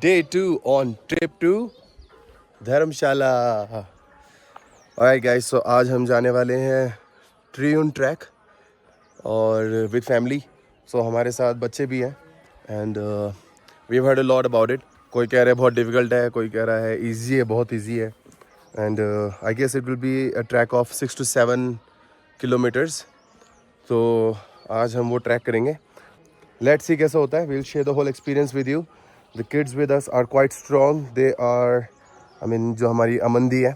Day 2 on trip to Dharamshala. Alright guys, so आज हम जाने वाले हैं ट्रियून ट्रैक और विद फैमिली. सो हमारे साथ बच्चे भी हैं and we heard a lot about it. कोई कह रहा है बहुत डिफ़िकल्ट है, कोई कह रहा है ईजी है, बहुत ईजी है. And I guess it will be a track of 6 to 7 kilometres. तो आज हम वो ट्रैक करेंगे. लेट्स सी कैसा होता है. We'll share the whole experience with you. The kids with us are quite strong. They are जो हमारी अमंदी है,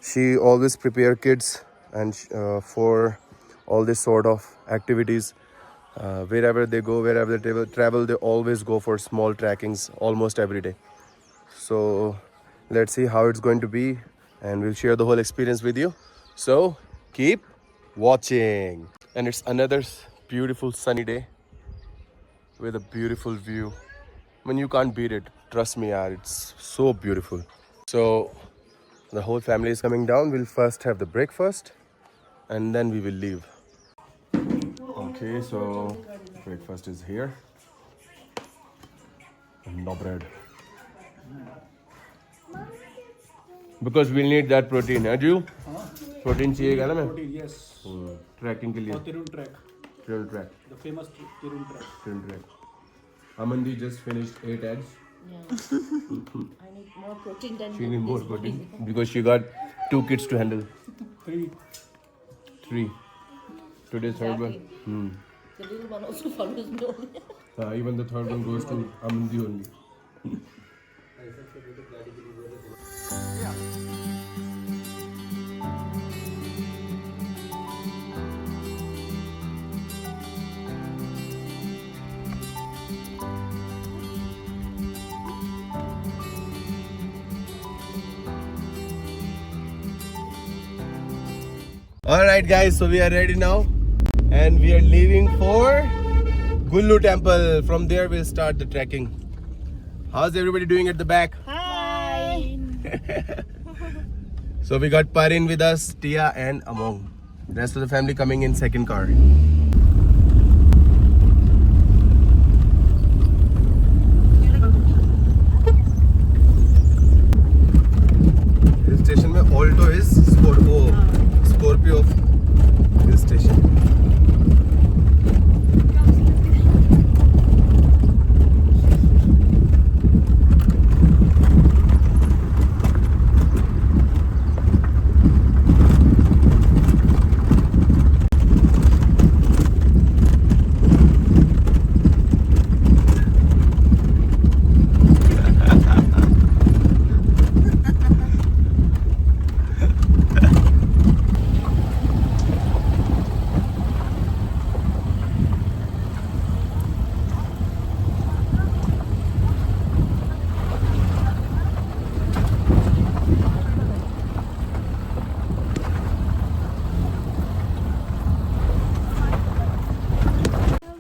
she always prepare kids and for all this sort of activities. Wherever they go, wherever they travel, they always go for small trackings almost every day. So let's see how it's going to be and we'll share the whole experience with you. So keep watching. And it's another beautiful sunny day with a beautiful view. I mean, you can't beat it. Trust me, yaar, it's so beautiful. So the whole family is coming down. We'll first have the breakfast and then we will leave. Okay, so breakfast is here. No bread. Because we'll need that protein. Are you? Protein चाहिएगा ना मैं? Protein, yes. Trekking के लिए. Tirun trek, Trail track. the famous Tirun trek. Trail track. Amandi just finished 8 eggs. Yeah. I need more protein than She needs more this protein morning. because she got 2 kids to handle. 3. 3. Today's third one. Exactly. The little one also follows me only. Even the third one goes to Amandi only. Alright guys, so we are ready now and we are leaving for Gullu temple. From there we'll start the trekking. How's everybody doing at the back? Hi. So we got Parin with us, Tia and Among. The rest of the family coming in second car. Hill station में Alto is Scorpio of hill station.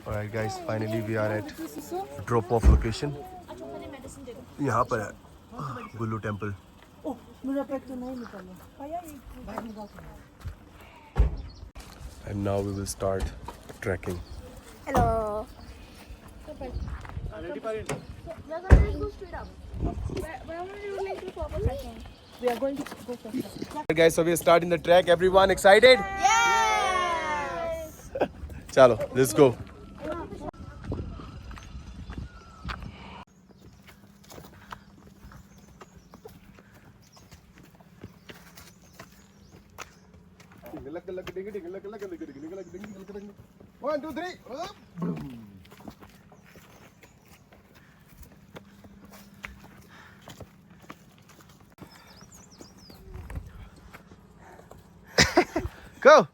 Alright guys, finally we are at drop off location. यहाँ पर है गुल्लू temple. And now we will start trekking. Hello. Ready, Parin? We are going to go straight up. Where would you like to go for second? We are going to go first. Alright guys, so we are starting the trek. Everyone excited? Yes. Chalo, let's go. One, two, three. Go.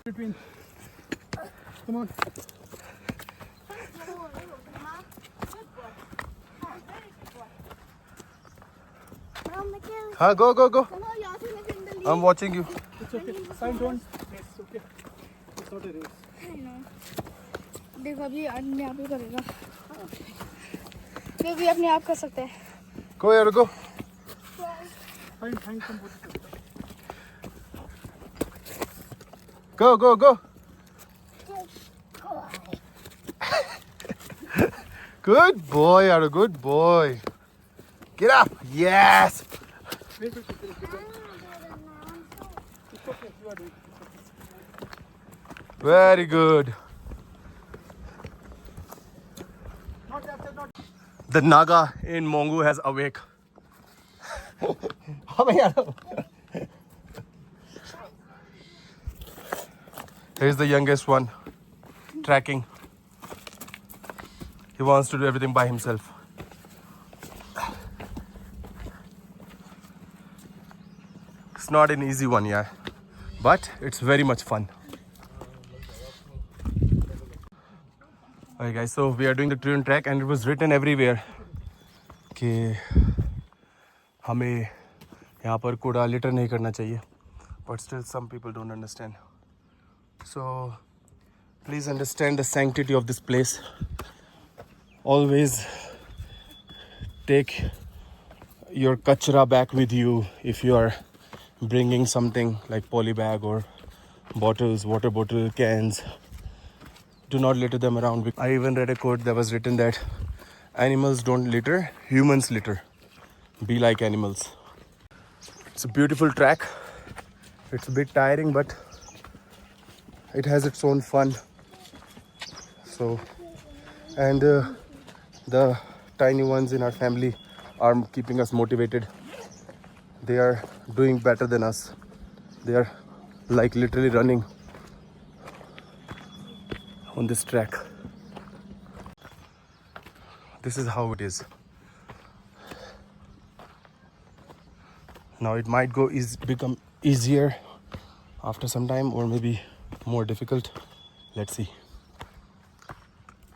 Between. Come on. हाँ, go. चलो यहाँ से मैं फिर जल्दी I'm watching you. It's okay. Fine, don't. It's okay. It's not a race. नहीं ना। देखो अभी अपने आप ही करेगा ये भी अपने आप कर सकते हैं Go यार, go. Fine, come both. Go. Good boy, yaar, good boy. Get up. Yes. Wait. It's okay. You are doing it. Very good. Not after, not. The Naga in Mongu has awake. Here's the youngest one, tracking. He wants to do everything by himself. It's not an easy one, yeah, but it's very much fun. Alright guys, so we are doing the Triun track and it was written everywhere कि हमें यहाँ पर कूड़ा litre नहीं करना चाहिए, but still some people don't understand. So please understand the sanctity of this place. Always take your kachra back with you if you are bringing something like poly bag or bottles, water bottle, cans. Do not litter them around. I even read a quote that was written that animals don't litter, humans litter. Be like animals. It's a beautiful track. It's a bit tiring, but it has its own fun. So, and the tiny ones in our family are keeping us motivated. They are doing better than us. They are like literally running on this track. This is how it is. Now it might become easier after some time, or maybe more difficult. Let's see.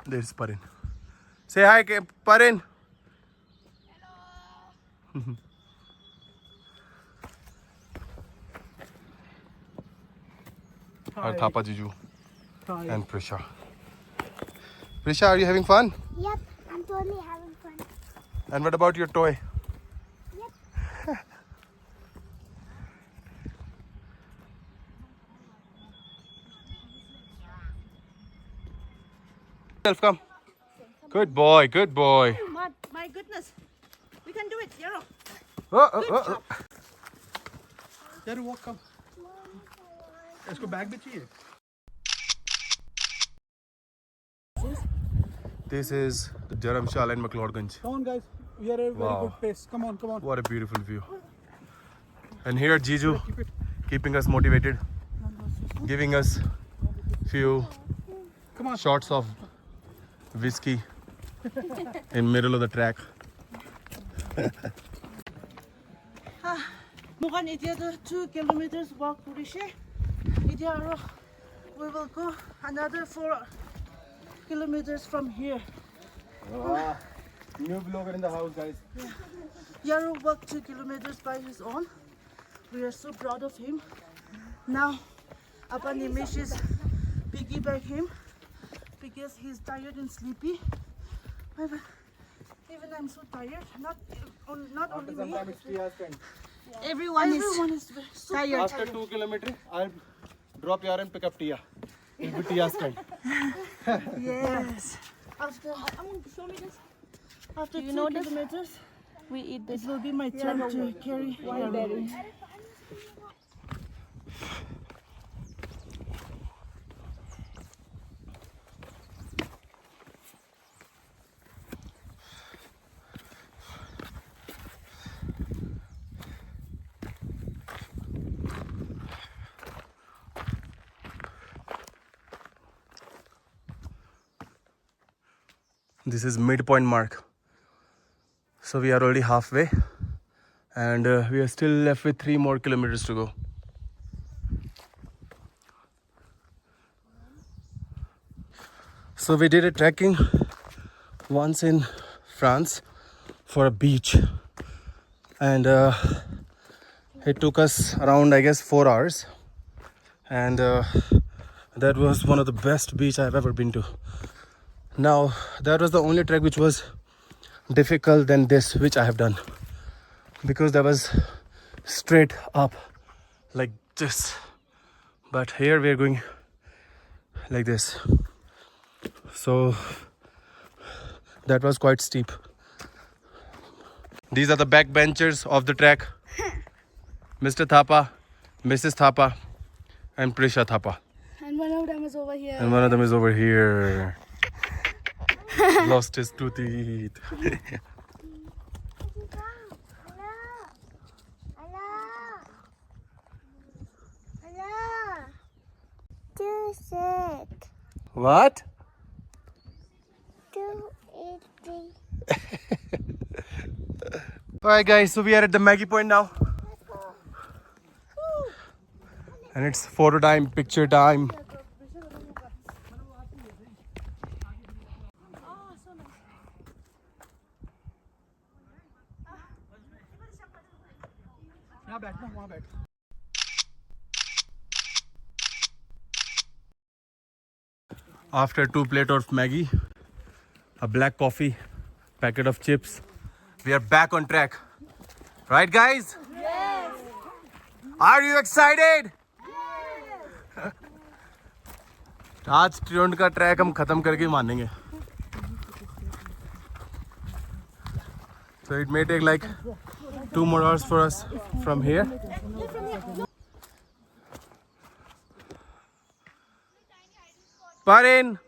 There's Parin. Say hi, Parin. Hello. Our Thapa Jiju Hi. and Prisha. Prisha, are you having fun? Yep, I'm totally having fun. And what about your toy? Yep. Come. Good boy, good boy. My goodness. We can do it, Yaro. Oh. यार walk come. इसको bag भी चाहिए. This is the Dharamshala in McLeodganj. Come on guys, we are at a very Wow. good pace. Come on. What a beautiful view. And here Jiju Keep it. keeping us motivated, giving us few Come on. shots of whiskey in middle of the track. Mugan idia 2 kilometers walk Purishe. Idia we will go another 4 kilometers from here. New vlogger in the house, guys. Yaro walked 2 kilometers by his own. We are so proud of him. Now, Appa Nimesh is piggyback him because he's tired and sleepy. Even I'm so tired. Not only me. It's 3 hours spent. Everyone is so tired. After 2 kilometers, I'll drop here and pick up Tia. It'll be Tia's time. Yes. Show me this. After You 2 know this? kilometers, We eat it this will be my turn to carry Yaro. berry. This is midpoint mark. So we are already halfway and we are still left with 3 more kilometers to go. So we did a trekking once in France for a beach, and it took us around, I guess, 4 hours, and that was one of the best beach I've ever been to. Now that was the only trek which was difficult than this which I have done, because that was straight up like this, but here we are going like this, so that was quite steep. These are the backbenchers of the track. Mr. Thapa, Mrs. Thapa, and Prisha Thapa. And one of them is over here. And one of them is over here. Lost his two teeth. What? Alright guys, so we are at the Maggie Point now. And it's photo time, picture time. यहाँ बैठना वहाँ बैठ After 2 plates of Maggie, a black coffee, packet of chips, we are back on track. Right guys? Yes! Are you excited? Yes! आज ट्रियोंड का track हम खत्म करके मानेंगे. So it may take like 2 more hours for us from here. Parin!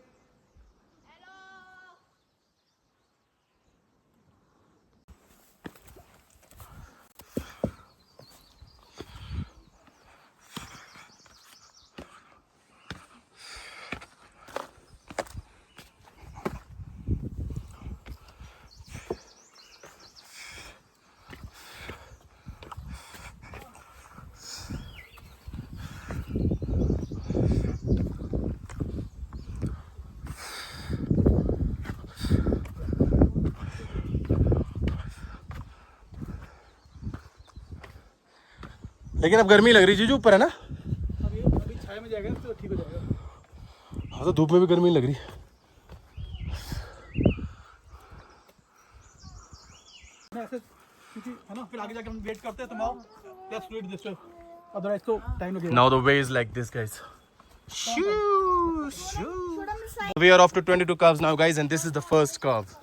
लेकिन अब गर्मी लग रही जीजू, ऊपर है ना? अभी छाया में जाएगा तो ठीक हो जाएगा. हाँ तो धूप में भी गर्मी लग रही. ऐसे क्योंकि है ना, फिर आगे जाके हम वेट करते हैं. तुम आओ, let's do it this way, otherwise तो टाइम लगेगा. Now the way is like this, guys. Shoo, shoo. We are off to 22 curves now, guys, and this is the first curve.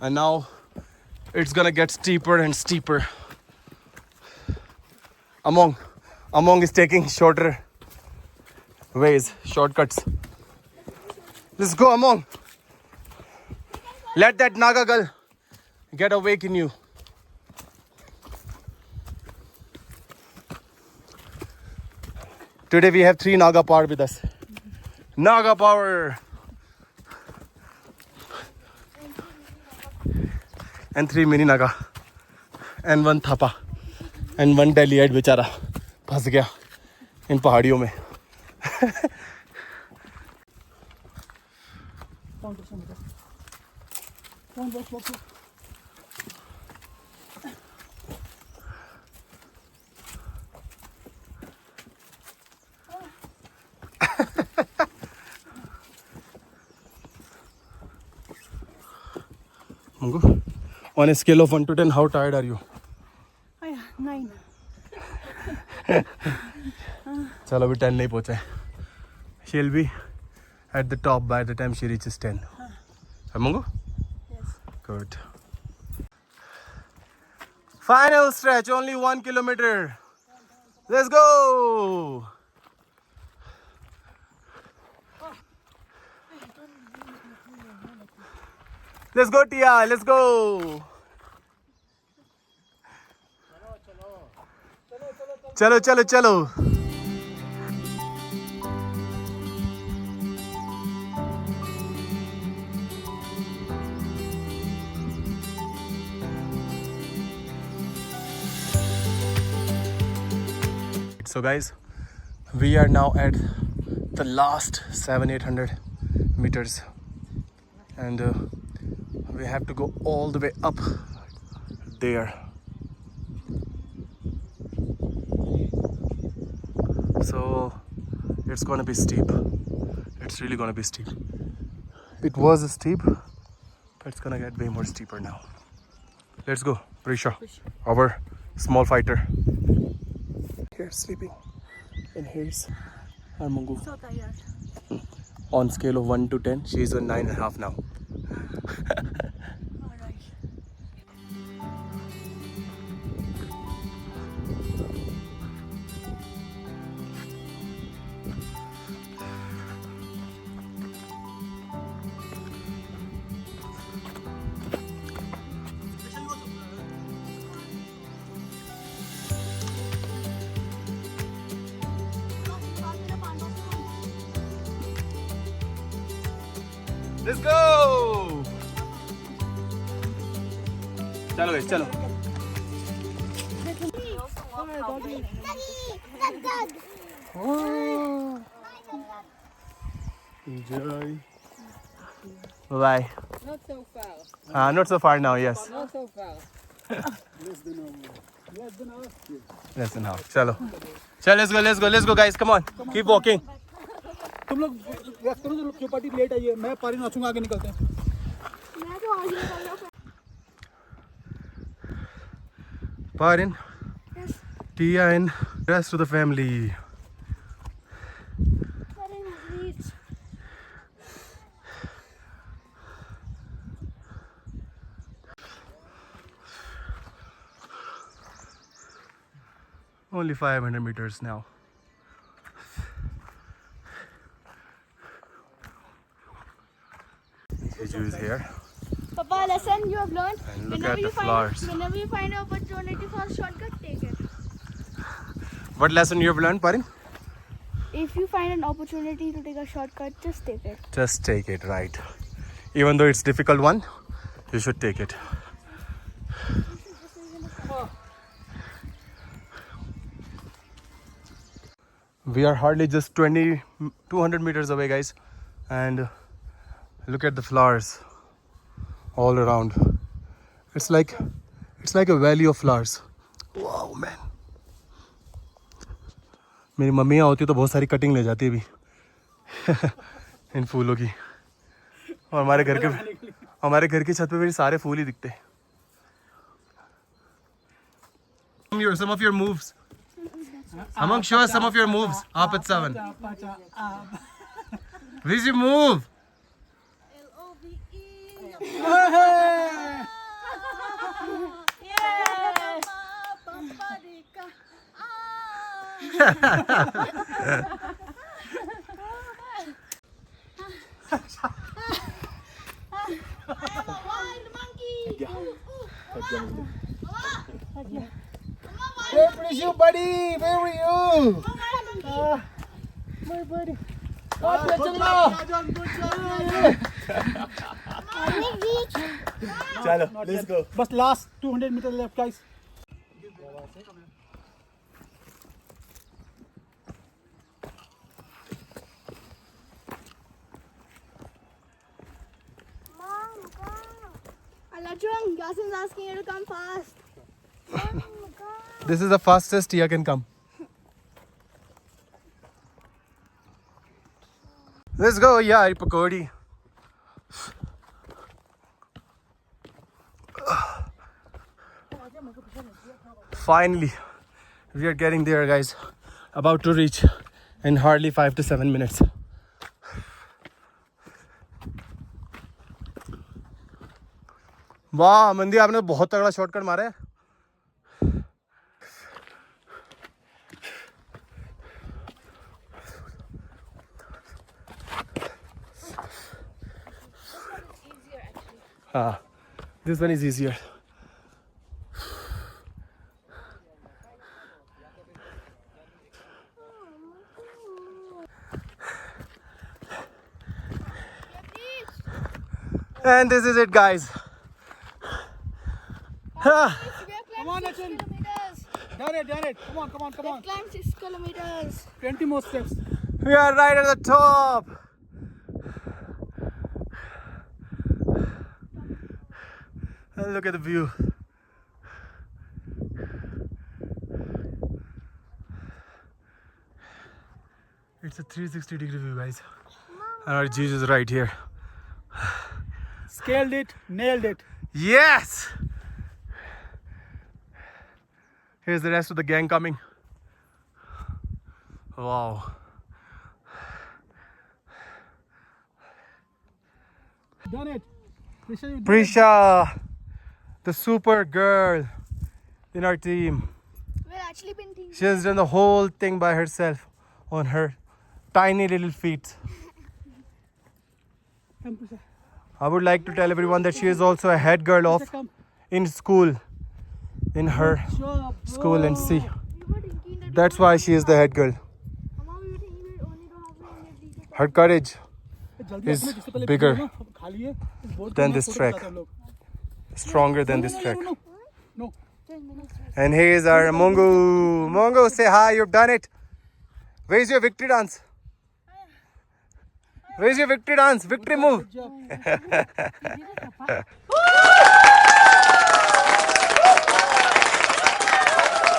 And now it's gonna get steeper and steeper. Among is taking shorter ways, shortcuts. Let's go, Among. Let that Naga girl get awake in you. Today we have 3 Naga power with us. Naga power. And 3 mini Naga. And 1 Thapa. And 1 Delhiite बेचारा फंस गया इन पहाड़ियों में. Mungu, on a scale of 1 to 10, how tired are you? 9. चलो अभी 10 नहीं पहुंचा है. She'll be at the top by the time she reaches 10. Mungu? Yes. Good. Final stretch, only 1 kilometer. Let's go. Let's go, Tia. Let's go. चलो चलो चलो. So guys, we are now at the last 700-800 meters, and we have to go all the way up there. So it's gonna be steep. It's really gonna be steep. It was steep, but it's gonna get way more steeper now. Let's go, Prisha, our small fighter. Here's sleeping, and here's our Mungu. So tired. On scale of 1 to 10, she's a 9.5 now. Alright. Let's go! चलो guys, चलो. Enjoy. Bye. Not so far. Not so far now, yes. Not so far. Less than half. Chalo. Chalo, let's go guys, come on. Keep walking. तुम लोग rest करो, जो Chowpatty late आई है, मैं पारी नाचूंगा, आगे निकलते हैं. मैं तो आगे निकल रहा हूँ. Parin, Tia and rest of the family. Only 500 meters now. Jeju is here. Papa, lesson you have learned. And look at the flowers. Whenever you find an opportunity for a shortcut, take it. What lesson you have learned, Parin? If you find an opportunity to take a shortcut, just take it. Just take it, right? Even though it's difficult one, you should take it. We are hardly just 200 meters away, guys, and look at the flowers all around. It's like a valley of flowers. Wow, man. मेरी mummy यहाँ होती तो बहुत सारी cutting ले जाती अभी इन फूलों की, और हमारे घर की छत पे भी सारे फूल ही दिखते. Some of your moves. Among, show us some of your moves. Up at 7. What is your move? Hey, Prishu, buddy, where were you? My buddy. चलो, let's go. बस last 200 metre left guys. Alachung, Yasin's asking you to come fast. This is the fastest Tia can come. Let's go, yeah, pakodi. Finally, we are getting there, guys. About to reach in hardly 5 to 7 minutes. वाह मंदी, आपने बहुत तगड़ा shortcut मारा है. This one is easier. And this is it, guys. We have climbed 6 Achan. kilometers. Done it. Come on. We have climbed 6 kilometers. 20 more steps. We are right at the top. And look at the view. It's a 360-degree view, guys. And our Jesus is right here. Scaled it, nailed it. Yes! Here's the rest of the gang coming. Wow. Done it. Prisha, you did it. Prisha, the super girl in our team. We've actually been thinking. She has done the whole thing by herself on her tiny little feet. Come, Prisha. I would like to tell everyone that she is also a head girl of Come. in school, in her Job, school, and see. We were thinking that. That's why she is the head girl. Mama, we were thinking we only don't have to have Her courage जल्दी is अपने जिससे पहले bigger ना, अब खाली है इस board को than ना this फोटो trek. खिंचाते हैं हम लोग. stronger than this trek. No. And here is our Mongo. Mongo, say hi, you've done it. Where's your victory dance? Where's your victory dance? Victory move.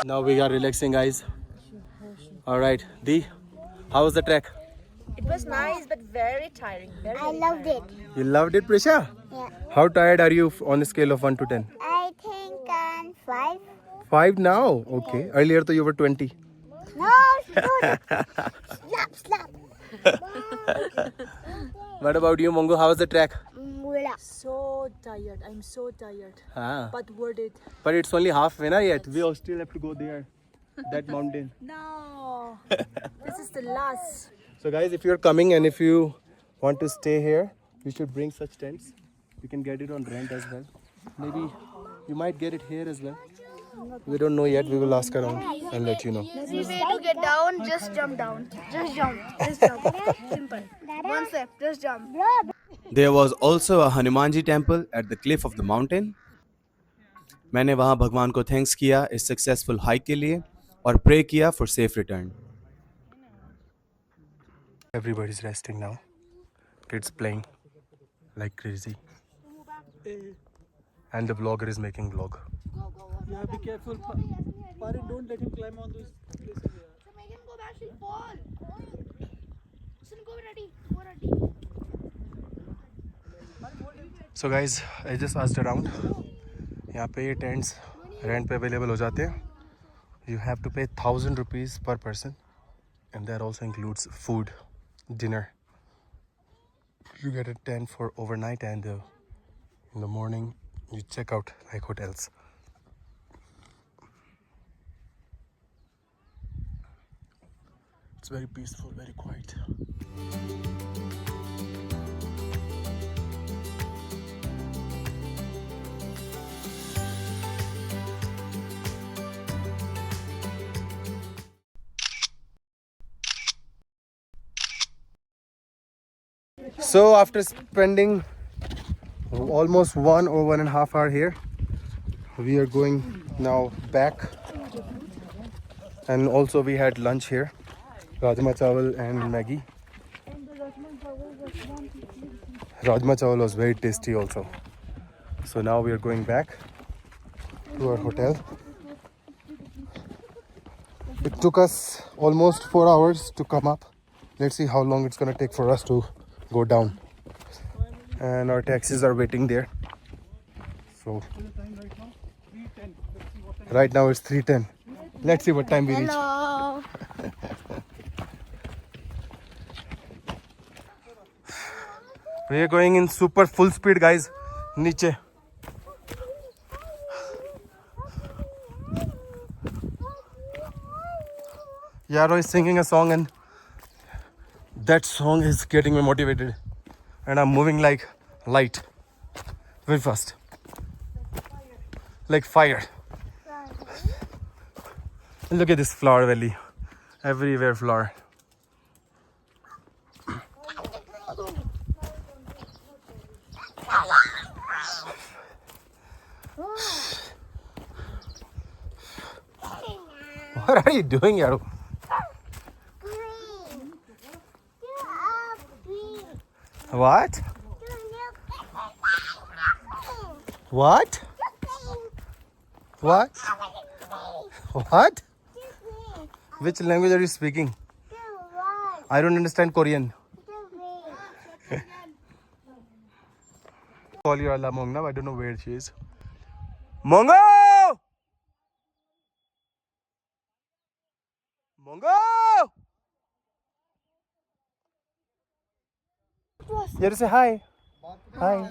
Now we are relaxing, guys. All right, Dee, how was the trek? It was nice but very tiring. Very, I loved it. You loved it, Prisha? Yeah. How tired are you on a scale of 1 to 10? I think 5. 5 now. Okay. Earlier, you were 20. No, slap, slap. What about you, Mongo? How was the trek? So tired. I'm so tired. Ah. But worth it. But it's only halfway na yet. We all still have to go there. That mountain. No. This is the last. So guys, if you're coming and if you want to stay here, you should bring such tents. You can get it on rent as well. Maybe you might get it here as well. We don't know yet. We will ask around and let you know. Easy way to get down, just jump down. Just jump. Just jump. Simple. One step, just jump. There was also a Hanumanji temple at the cliff of the mountain. मैंने वहाँ भगवान को thanks किया इस successful hike के लिए और pray किया for safe return. Everybody's resting now. Kids playing like crazy. And the vlogger is making vlog. Yeah, be careful. Pari, don't let him climb on those places. So make him go back, she'll fall. Listen, go ready. Go ready. So guys, I just asked around. यहाँ पे ये tents rent पे available हो जाते हैं. You have to pay 1,000 rupees per person, and that also includes food, dinner. You get a tent for overnight, and in the morning you check out like hotels. It's very peaceful, very quiet. So after spending almost 1 or 1.5 hours here, we are going now back, and also we had lunch here, rajma chawal and Maggie. Rajma chawal was very tasty also. So now we are going back to our hotel. It took us almost 4 hours to come up. Let's see how long it's gonna take for us to go down. And our taxis are waiting there. So right now it's 3:10. Let's see what time we reach. Hello. We are going in super full speed, guys. Niche. Yaro is singing a song, and that song is getting me motivated, and I'm moving like light, very fast, like fire. Look at this flower valley, everywhere flower. What are you doing, Yaro? What? What? What? What? Which language are you speaking? I don't understand Korean. Call your Allah Mong now. I don't know where she is. Mongo! Mongo! You have to say hi. Hi.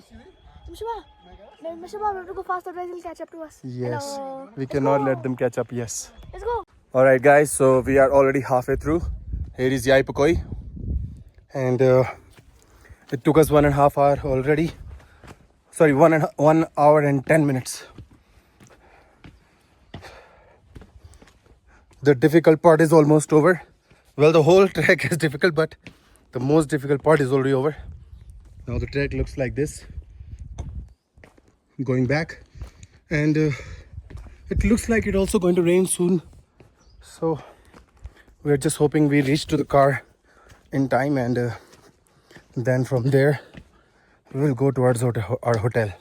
Mr. Bob, we have to go faster, otherwise he'll catch up to us. Yes. Hello. We cannot let them catch up. Yes. Let's go. Alright guys, so we are already halfway through. Here is Yai Pakoi. And it took us 1.5 hours already. Sorry, 1 hour and 10 minutes. The difficult part is almost over. Well, the whole trek is difficult, but the most difficult part is already over. Now the trek looks like this. Going back. And it looks like it's also going to rain soon. So we're just hoping we reach to the car in time, and then from there we will go towards our hotel.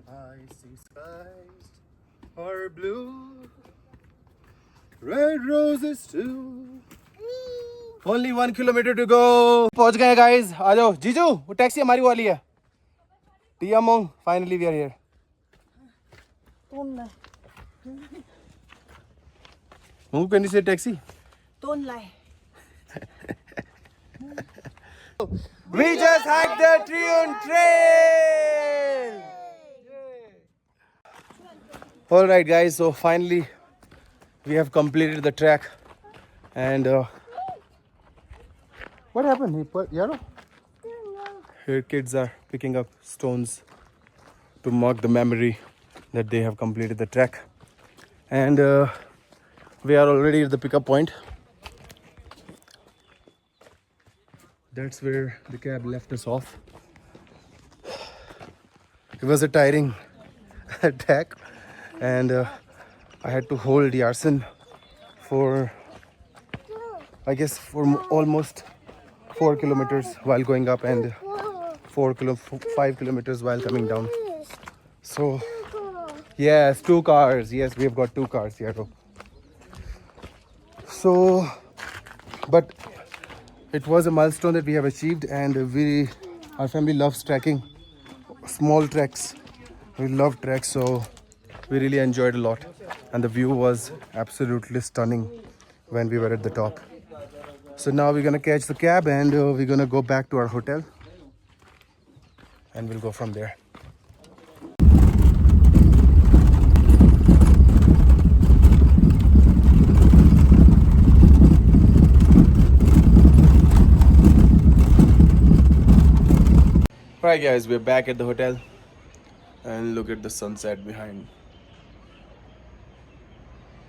I see skies are blue, red roses too. Only 1 kilometer to go. पहुंच गए guys. आ जाओ जीजू, वो taxi हमारी वाली है. Tia Mong, finally we are here. Don't lie. Mong, can you say taxi? Don't lie. We just hiked the Triun Trail. All right, guys. So finally, we have completed the trek, and what happened? He put, here kids are picking up stones to mark the memory that they have completed the trek, and we are already at the pickup point. That's where the cab left us off. It was a tiring trek, and I had to hold Yarsin for, I guess, for almost 4 kilometers while going up, and 5 kilometers while coming down. So yes, 2 cars. Yes, we have got 2 cars here. So, but it was a milestone that we have achieved, and our family loves trekking, small treks. We love treks, so we really enjoyed a lot, and the view was absolutely stunning when we were at the top. So now we're gonna catch the cab, and we're gonna go back to our hotel, and we'll go from there. Alright guys, we're back at the hotel, and look at the sunset behind.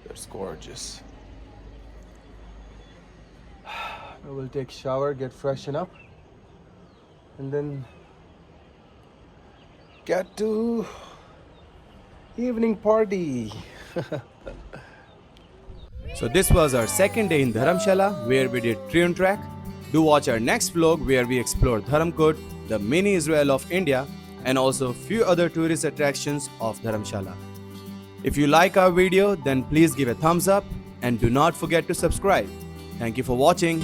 That's gorgeous. I will take shower, get freshen up, and then get to evening party. So this was our second day in Dharamshala, where we did Triun Trek. Do watch our next vlog where we explore Dharamkot, the mini Israel of India, and also few other tourist attractions of Dharamshala. If you like our video, then please give a thumbs up and do not forget to subscribe. Thank you for watching.